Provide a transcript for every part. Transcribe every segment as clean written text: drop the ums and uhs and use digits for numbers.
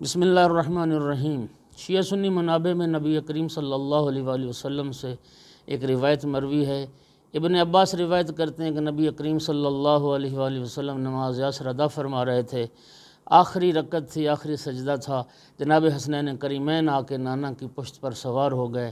بسم اللہ الرحمن الرحیم۔ شیعہ سنی منابع میں نبی کریم صلی اللہ علیہ وآلہ وسلم سے ایک روایت مروی ہے۔ ابن عباس روایت کرتے ہیں کہ نبی کریم صلی اللہ علیہ وآلہ وسلم نماز عصر ادا فرما رہے تھے، آخری رکعت تھی، آخری سجدہ تھا، جناب حسنین کریمین آ کے نانا کی پشت پر سوار ہو گئے۔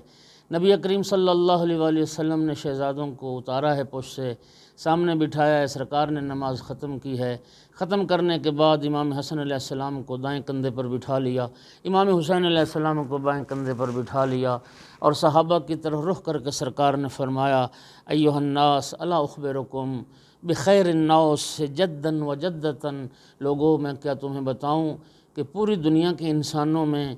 نبی کریم صلی اللہ علیہ وآلہ وسلم نے شہزادوں کو اتارا ہے پشت سے، سامنے بٹھایا ہے، سرکار نے نماز ختم کی ہے۔ ختم کرنے کے بعد امام حسن علیہ السلام کو دائیں کندھے پر بٹھا لیا، امام حسین علیہ السلام کو بائیں کندھے پر بٹھا لیا، اور صحابہ کی طرف رخ کر کے سرکار نے فرمایا، ایھا الناس الا اخبرکم بخیر الناس جدا و جدتا، لوگوں میں کیا تمہیں بتاؤں کہ پوری دنیا کے انسانوں میں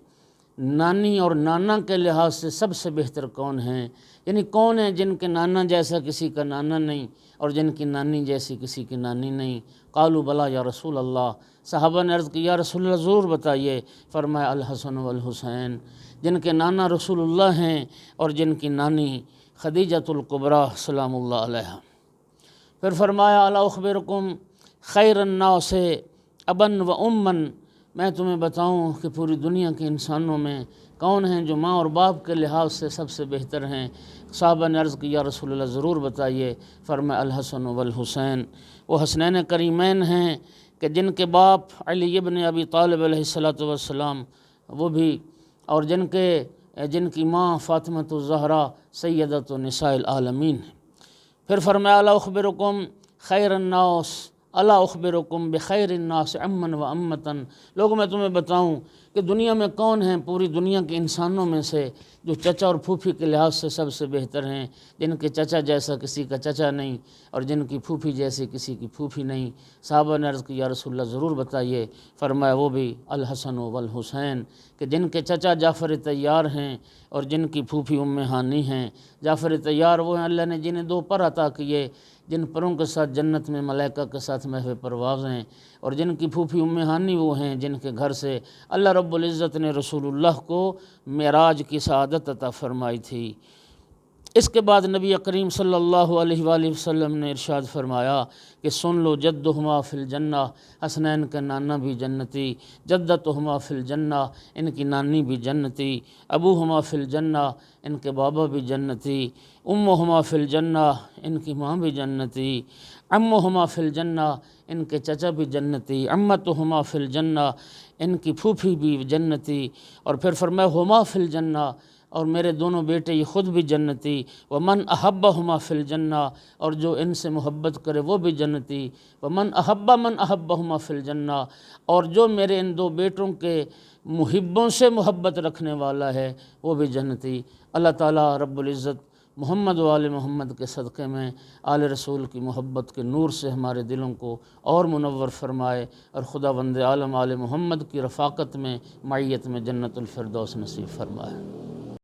نانی اور نانا کے لحاظ سے سب سے بہتر کون ہیں؟ یعنی کون ہیں جن کے نانا جیسا کسی کا نانا نہیں اور جن کی نانی جیسی کسی کی نانی نہیں؟ قالوا بلا یا رسول اللہ، صحابہ نے عرض کی یا رسول اللہ ضرور بتائیے۔ فرمایا الحسن والحسین، جن کے نانا رسول اللہ ہیں اور جن کی نانی خدیجۃ الکبریٰ سلام اللہ علیہا۔ پھر فرمایا الا اخبرکم خیر الناس ابا و امن، میں تمہیں بتاؤں کہ پوری دنیا کے انسانوں میں کون ہیں جو ماں اور باپ کے لحاظ سے سب سے بہتر ہیں؟ صحابہ نے عرض کی یا رسول اللہ ضرور بتائیے۔ فرمایا الحسن والحسین، وہ حسنین کریمین ہیں کہ جن کے باپ علی ابن ابی طالب علیہ السلام وہ بھی، اور جن کی ماں فاطمۃ الزہرا سیدۃ نساء العالمین ہیں۔ پھر فرمایا الا اخبرکم خیر الناس الا اخبرکم بخیر الناس امن و امتن، لوگوں میں تمہیں بتاؤں کہ دنیا میں کون ہیں پوری دنیا کے انسانوں میں سے جو چچا اور پھوپھی کے لحاظ سے سب سے بہتر ہیں، جن کے چچا جیسا کسی کا چچا نہیں اور جن کی پھوپھی جیسی کسی کی پھوپھی نہیں؟ صحابہ نے عرض کی یا رسول اللہ ضرور بتائیے۔ فرمایا وہ بھی الحسن والحسین، کہ جن کے چچا جعفر طیار ہیں اور جن کی پھوپھی ام ہانی ہیں۔ جعفر طیار وہ ہیں اللہ نے جنہیں دو پر عطا کیے، جن پروں کے ساتھ جنت میں ملائکہ کے ساتھ محو پرواز ہیں، اور جن کی پھوپھی ام ہانی وہ ہیں جن کے گھر سے اللہ رب العزت نے رسول اللہ کو معراج کی سعادت عطا فرمائی تھی۔ اس کے بعد نبی کریم صلی اللہ علیہ وآلہ وسلم نے ارشاد فرمایا کہ سن لو جدہما فی الجنہ، حسنین کے نانا بھی جنتی، جدتہما فی الجنہ، ان کی نانی بھی جنتی، ابوہما فی الجنہ، ان کے بابا بھی جنتی، امہما فی الجنہ، ان کی ماں بھی جنتی، عمہما فی الجنہ، ان کے چچا بھی جنتی، عمتہما فی الجنہ، ان کی پھوپھی بھی جنتی، اور پھر فرمایا ہما فی الجنہ، اور میرے دونوں بیٹے یہ خود بھی جنتی، ومن احبہما فی الجنہ، اور جو ان سے محبت کرے وہ بھی جنتی، ومن احب من احبہما فی الجنہ، اور جو میرے ان دو بیٹوں کے محبوں سے محبت رکھنے والا ہے وہ بھی جنتی۔ اللہ تعالیٰ رب العزت محمد و آل محمد کے صدقے میں آل رسول کی محبت کے نور سے ہمارے دلوں کو اور منور فرمائے، اور خداوند عالم آل محمد کی رفاقت میں معیت میں جنت الفردوس نصیب فرمائے۔